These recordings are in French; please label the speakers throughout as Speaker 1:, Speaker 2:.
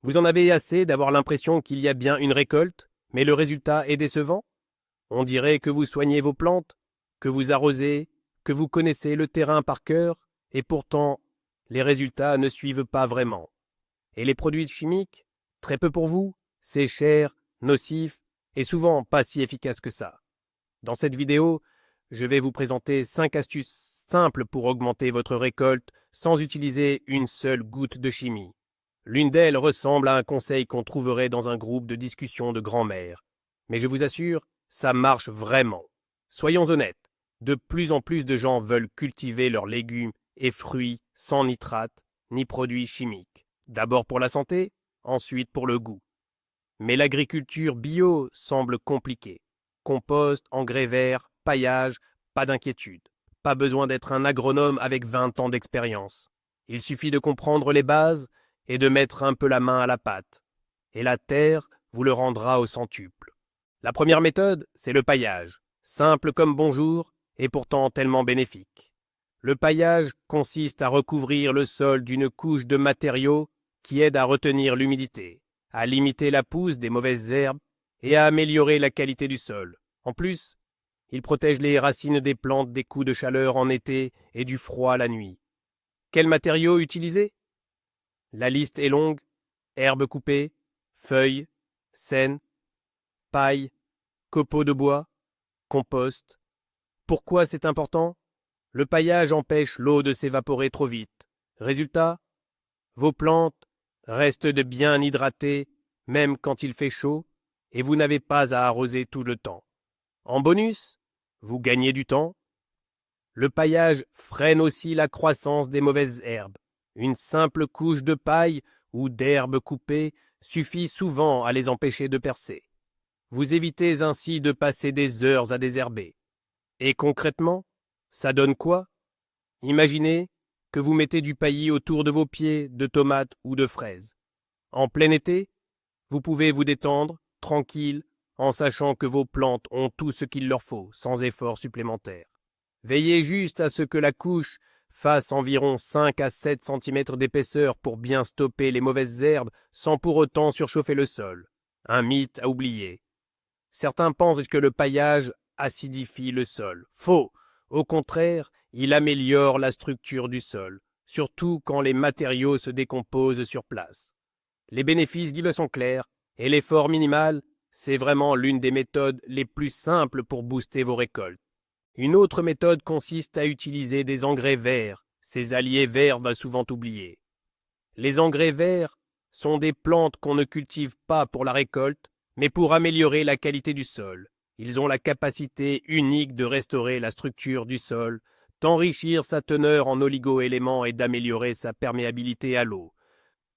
Speaker 1: Vous en avez assez d'avoir l'impression qu'il y a bien une récolte, mais le résultat est décevant? On dirait que vous soignez vos plantes, que vous arrosez, que vous connaissez le terrain par cœur, et pourtant, les résultats ne suivent pas vraiment. Et les produits chimiques? Très peu pour vous, c'est cher, nocif, et souvent pas si efficace que ça. Dans cette vidéo, je vais vous présenter 5 astuces simples pour augmenter votre récolte sans utiliser une seule goutte de chimie. L'une d'elles ressemble à un conseil qu'on trouverait dans un groupe de discussion de grand-mère. Mais je vous assure, ça marche vraiment. Soyons honnêtes, de plus en plus de gens veulent cultiver leurs légumes et fruits sans nitrates ni produits chimiques. D'abord pour la santé, ensuite pour le goût. Mais l'agriculture bio semble compliquée. Compost, engrais verts, paillage, pas d'inquiétude. Pas besoin d'être un agronome avec 20 ans d'expérience. Il suffit de comprendre les bases et de mettre un peu la main à la pâte. Et la terre vous le rendra au centuple. La première méthode, c'est le paillage. Simple comme bonjour et pourtant tellement bénéfique. Le paillage consiste à recouvrir le sol d'une couche de matériaux qui aide à retenir l'humidité, à limiter la pousse des mauvaises herbes et à améliorer la qualité du sol. En plus, il protège les racines des plantes des coups de chaleur en été et du froid la nuit. Quels matériaux utiliser? La liste est longue: herbes coupées, feuilles, sène, paille, copeaux de bois, compost. Pourquoi c'est important? Le paillage empêche l'eau de s'évaporer trop vite. Résultat, vos plantes restent de bien hydratées même quand il fait chaud et vous n'avez pas à arroser tout le temps. En bonus, vous gagnez du temps. Le paillage freine aussi la croissance des mauvaises herbes. Une simple couche de paille ou d'herbe coupée suffit souvent à les empêcher de percer. Vous évitez ainsi de passer des heures à désherber. Et concrètement, ça donne quoi? Imaginez que vous mettez du paillis autour de vos pieds de tomates ou de fraises. En plein été, vous pouvez vous détendre, tranquille, en sachant que vos plantes ont tout ce qu'il leur faut, sans effort supplémentaire. Veillez juste à ce que la couche fasse environ 5 à 7 cm d'épaisseur pour bien stopper les mauvaises herbes sans pour autant surchauffer le sol. Un mythe à oublier. Certains pensent que le paillage acidifie le sol. Faux. Au contraire, il améliore la structure du sol, surtout quand les matériaux se décomposent sur place. Les bénéfices d'y sont clairs, et l'effort minimal, c'est vraiment l'une des méthodes les plus simples pour booster vos récoltes. Une autre méthode consiste à utiliser des engrais verts, ces alliés verts souvent oubliés. Les engrais verts sont des plantes qu'on ne cultive pas pour la récolte, mais pour améliorer la qualité du sol. Ils ont la capacité unique de restaurer la structure du sol, d'enrichir sa teneur en oligo-éléments et d'améliorer sa perméabilité à l'eau.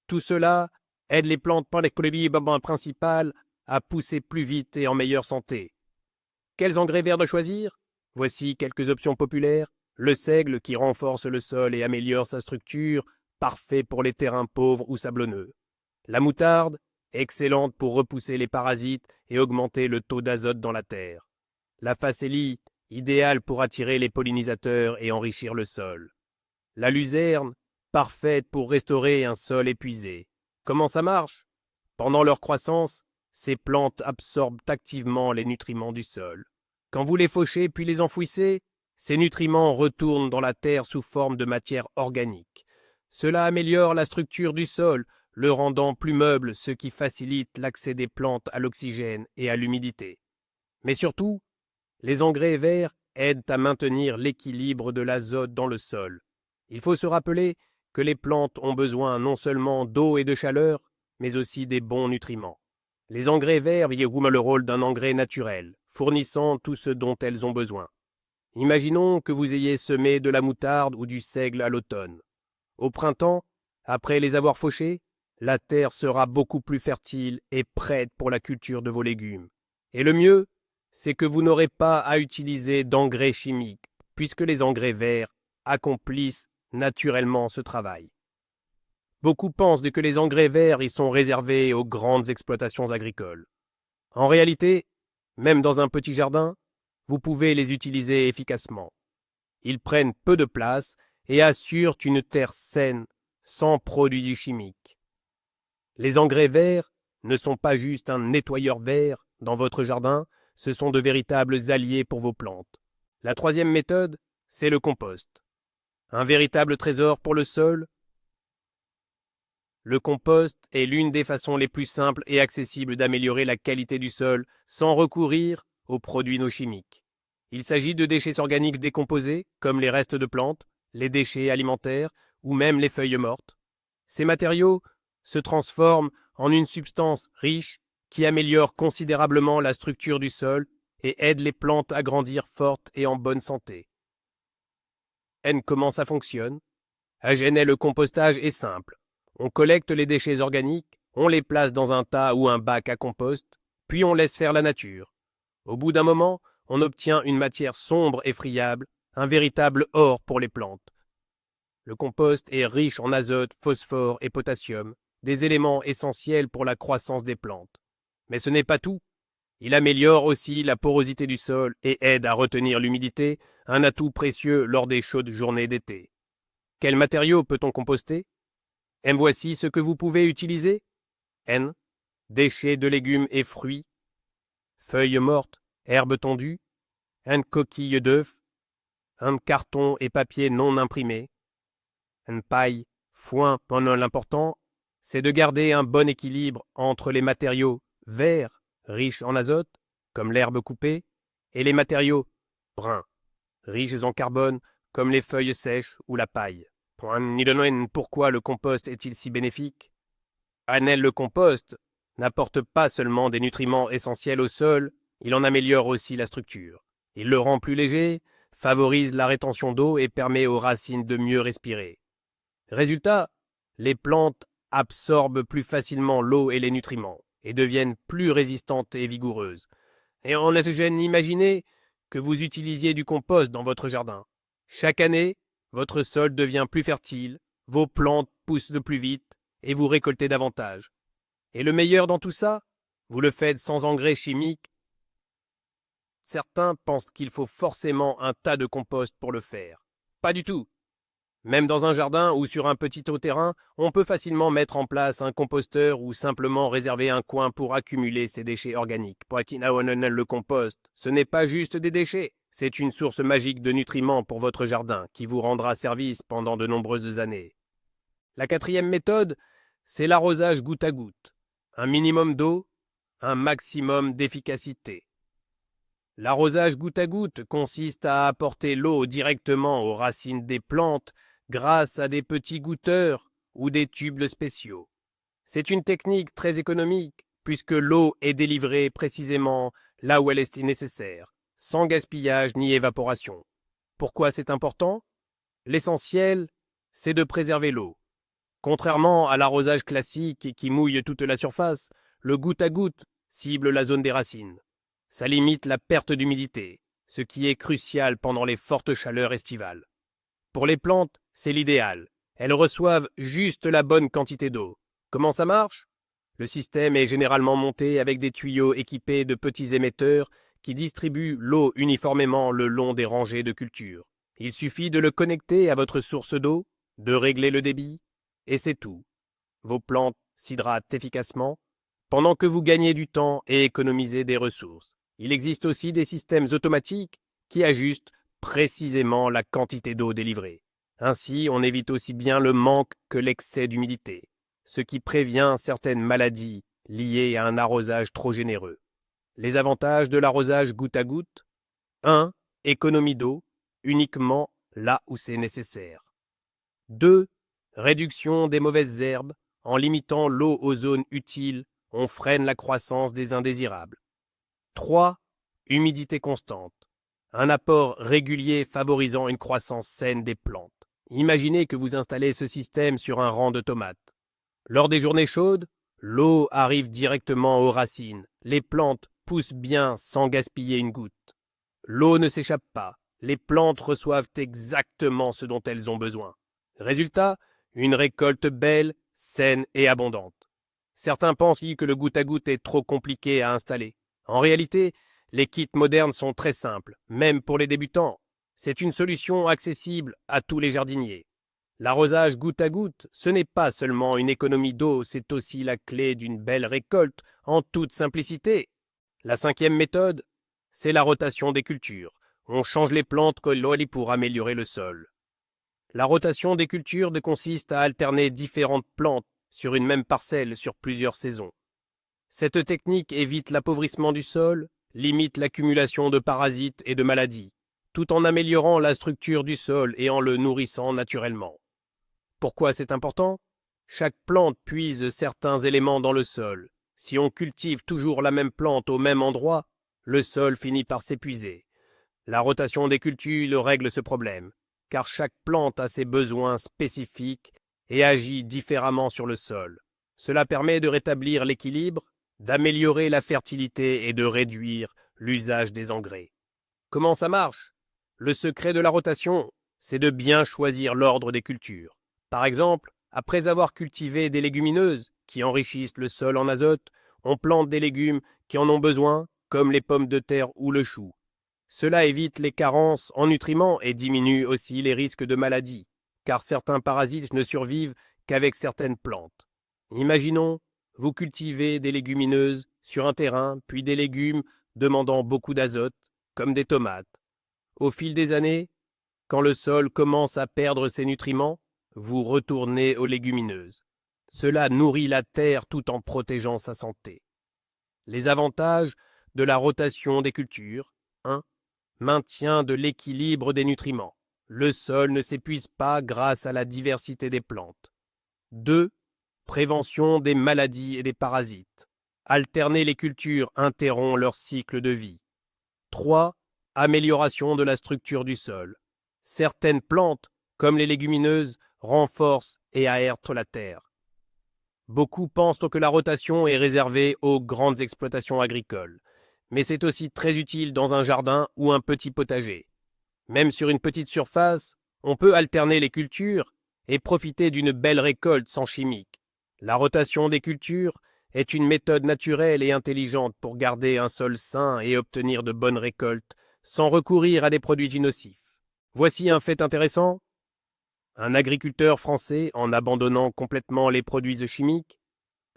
Speaker 1: Tout cela aide les plantes principales à pousser plus vite et en meilleure santé. Quels engrais verts de choisir? Voici quelques options populaires. Le seigle qui renforce le sol et améliore sa structure, parfait pour les terrains pauvres ou sablonneux. La moutarde, excellente pour repousser les parasites et augmenter le taux d'azote dans la terre. La facélie, idéale pour attirer les pollinisateurs et enrichir le sol. La luzerne, parfaite pour restaurer un sol épuisé. Comment ça marche? Pendant leur croissance, ces plantes absorbent activement les nutriments du sol. Quand vous les fauchez puis les enfouissez, ces nutriments retournent dans la terre sous forme de matière organique. Cela améliore la structure du sol, le rendant plus meuble, ce qui facilite l'accès des plantes à l'oxygène et à l'humidité. Mais surtout, les engrais verts aident à maintenir l'équilibre de l'azote dans le sol. Il faut se rappeler que les plantes ont besoin non seulement d'eau et de chaleur, mais aussi des bons nutriments. Les engrais verts jouent le rôle d'un engrais naturel, fournissant tout ce dont elles ont besoin. Imaginons que vous ayez semé de la moutarde ou du seigle à l'automne. Au printemps, après les avoir fauchés, la terre sera beaucoup plus fertile et prête pour la culture de vos légumes. Et le mieux, c'est que vous n'aurez pas à utiliser d'engrais chimiques, puisque les engrais verts accomplissent naturellement ce travail. Beaucoup pensent que les engrais verts y sont réservés aux grandes exploitations agricoles. En réalité, même dans un petit jardin, vous pouvez les utiliser efficacement. Ils prennent peu de place et assurent une terre saine, sans produits chimiques. Les engrais verts ne sont pas juste un nettoyeur vert dans votre jardin, ce sont de véritables alliés pour vos plantes. La troisième méthode, c'est le compost. Un véritable trésor pour le sol. Le compost est l'une des façons les plus simples et accessibles d'améliorer la qualité du sol sans recourir aux produits non chimiques. Il s'agit de déchets organiques décomposés, comme les restes de plantes, les déchets alimentaires ou même les feuilles mortes. Ces matériaux se transforment en une substance riche qui améliore considérablement la structure du sol et aide les plantes à grandir fortes et en bonne santé. Comment ça fonctionne? À Genève, le compostage est simple. On collecte les déchets organiques, on les place dans un tas ou un bac à compost, puis on laisse faire la nature. Au bout d'un moment, on obtient une matière sombre et friable, un véritable or pour les plantes. Le compost est riche en azote, phosphore et potassium, des éléments essentiels pour la croissance des plantes. Mais ce n'est pas tout. Il améliore aussi la porosité du sol et aide à retenir l'humidité, un atout précieux lors des chaudes journées d'été. Quels matériaux peut-on composter? Voici ce que vous pouvez utiliser. Déchets de légumes et fruits, feuilles mortes, herbes tondues, coquilles d'œufs, carton et papier non imprimé, paille, foin. L'important, c'est de garder un bon équilibre entre les matériaux verts, riches en azote, comme l'herbe coupée, et les matériaux bruns, riches en carbone, comme les feuilles sèches ou la paille. Pourquoi le compost est-il si bénéfique? Le compost n'apporte pas seulement des nutriments essentiels au sol, il en améliore aussi la structure. Il le rend plus léger, favorise la rétention d'eau et permet aux racines de mieux respirer. Résultat, les plantes absorbent plus facilement l'eau et les nutriments et deviennent plus résistantes et vigoureuses. Et on laisse imaginer que vous utilisiez du compost dans votre jardin. Chaque année, votre sol devient plus fertile, vos plantes poussent de plus vite et vous récoltez davantage. Et le meilleur dans tout ça, vous le faites sans engrais chimiques. Certains pensent qu'il faut forcément un tas de compost pour le faire. Pas du tout. Même dans un jardin ou sur un petit terrain, on peut facilement mettre en place un composteur ou simplement réserver un coin pour accumuler ces déchets organiques. Le compost, ce n'est pas juste des déchets, c'est une source magique de nutriments pour votre jardin qui vous rendra service pendant de nombreuses années. La quatrième méthode, c'est l'arrosage goutte à goutte. Un minimum d'eau, un maximum d'efficacité. L'arrosage goutte à goutte consiste à apporter l'eau directement aux racines des plantes grâce à des petits goutteurs ou des tubes spéciaux. C'est une technique très économique puisque l'eau est délivrée précisément là où elle est nécessaire, sans gaspillage ni évaporation. Pourquoi c'est important? L'essentiel, c'est de préserver l'eau. Contrairement à l'arrosage classique qui mouille toute la surface, le goutte à goutte cible la zone des racines. Ça limite la perte d'humidité, ce qui est crucial pendant les fortes chaleurs estivales. Pour les plantes, c'est l'idéal. Elles reçoivent juste la bonne quantité d'eau. Comment ça marche? Le système est généralement monté avec des tuyaux équipés de petits émetteurs qui distribuent l'eau uniformément le long des rangées de cultures. Il suffit de le connecter à votre source d'eau, de régler le débit, et c'est tout. Vos plantes s'hydratent efficacement, pendant que vous gagnez du temps et économisez des ressources. Il existe aussi des systèmes automatiques qui ajustent précisément la quantité d'eau délivrée. Ainsi, on évite aussi bien le manque que l'excès d'humidité, ce qui prévient certaines maladies liées à un arrosage trop généreux. Les avantages de l'arrosage goutte à goutte: 1. Économie d'eau, uniquement là où c'est nécessaire. 2. Réduction des mauvaises herbes. En limitant l'eau aux zones utiles, on freine la croissance des indésirables. 3. Humidité constante. Un apport régulier favorisant une croissance saine des plantes. Imaginez que vous installez ce système sur un rang de tomates. Lors des journées chaudes, l'eau arrive directement aux racines. Les plantes poussent bien sans gaspiller une goutte. L'eau ne s'échappe pas. Les plantes reçoivent exactement ce dont elles ont besoin. Résultat, une récolte belle, saine et abondante. Certains pensent que le goutte à goutte est trop compliqué à installer. En réalité, les kits modernes sont très simples, même pour les débutants. C'est une solution accessible à tous les jardiniers. L'arrosage goutte à goutte, ce n'est pas seulement une économie d'eau, c'est aussi la clé d'une belle récolte, en toute simplicité. La cinquième méthode, c'est la rotation des cultures. On change les plantes pour améliorer le sol. La rotation des cultures consiste à alterner différentes plantes sur une même parcelle sur plusieurs saisons. Cette technique évite l'appauvrissement du sol, limite l'accumulation de parasites et de maladies, tout en améliorant la structure du sol et en le nourrissant naturellement. Pourquoi c'est important? Chaque plante puise certains éléments dans le sol. Si on cultive toujours la même plante au même endroit, le sol finit par s'épuiser. La rotation des cultures règle ce problème, car chaque plante a ses besoins spécifiques et agit différemment sur le sol. Cela permet de rétablir l'équilibre, d'améliorer la fertilité et de réduire l'usage des engrais. Comment ça marche? Le secret de la rotation, c'est de bien choisir l'ordre des cultures. Par exemple, après avoir cultivé des légumineuses qui enrichissent le sol en azote, on plante des légumes qui en ont besoin, comme les pommes de terre ou le chou. Cela évite les carences en nutriments et diminue aussi les risques de maladies, car certains parasites ne survivent qu'avec certaines plantes. Imaginons, vous cultivez des légumineuses sur un terrain, puis des légumes demandant beaucoup d'azote, comme des tomates. Au fil des années, quand le sol commence à perdre ses nutriments, vous retournez aux légumineuses. Cela nourrit la terre tout en protégeant sa santé. Les avantages de la rotation des cultures. 1. Maintien de l'équilibre des nutriments. Le sol ne s'épuise pas grâce à la diversité des plantes. 2. Prévention des maladies et des parasites. Alterner les cultures interrompt leur cycle de vie. 3. Amélioration de la structure du sol. Certaines plantes, comme les légumineuses, renforcent et aèrent la terre. Beaucoup pensent que la rotation est réservée aux grandes exploitations agricoles, mais c'est aussi très utile dans un jardin ou un petit potager. Même sur une petite surface, on peut alterner les cultures et profiter d'une belle récolte sans chimiques. La rotation des cultures est une méthode naturelle et intelligente pour garder un sol sain et obtenir de bonnes récoltes sans recourir à des produits nocifs. Voici un fait intéressant. Un agriculteur français, en abandonnant complètement les produits chimiques,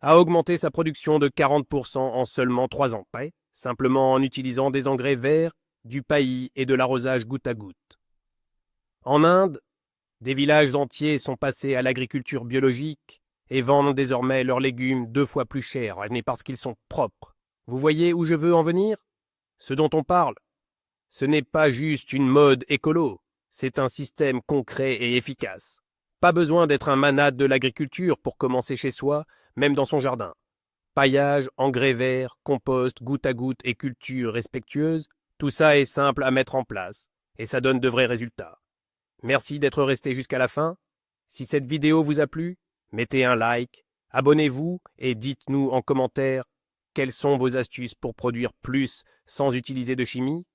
Speaker 1: a augmenté sa production de 40% en seulement 3 ans, simplement en utilisant des engrais verts, du paillis et de l'arrosage goutte à goutte. En Inde, des villages entiers sont passés à l'agriculture biologique et vendent désormais leurs légumes 2 fois plus cher, mais parce qu'ils sont propres. Vous voyez où je veux en venir? Ce dont on parle, ce n'est pas juste une mode écolo, c'est un système concret et efficace. Pas besoin d'être un manade de l'agriculture pour commencer chez soi, même dans son jardin. Paillage, engrais verts, compost, goutte à goutte et culture respectueuse, tout ça est simple à mettre en place, et ça donne de vrais résultats. Merci d'être resté jusqu'à la fin. Si cette vidéo vous a plu, mettez un like, abonnez-vous et dites-nous en commentaire quelles sont vos astuces pour produire plus sans utiliser de chimie.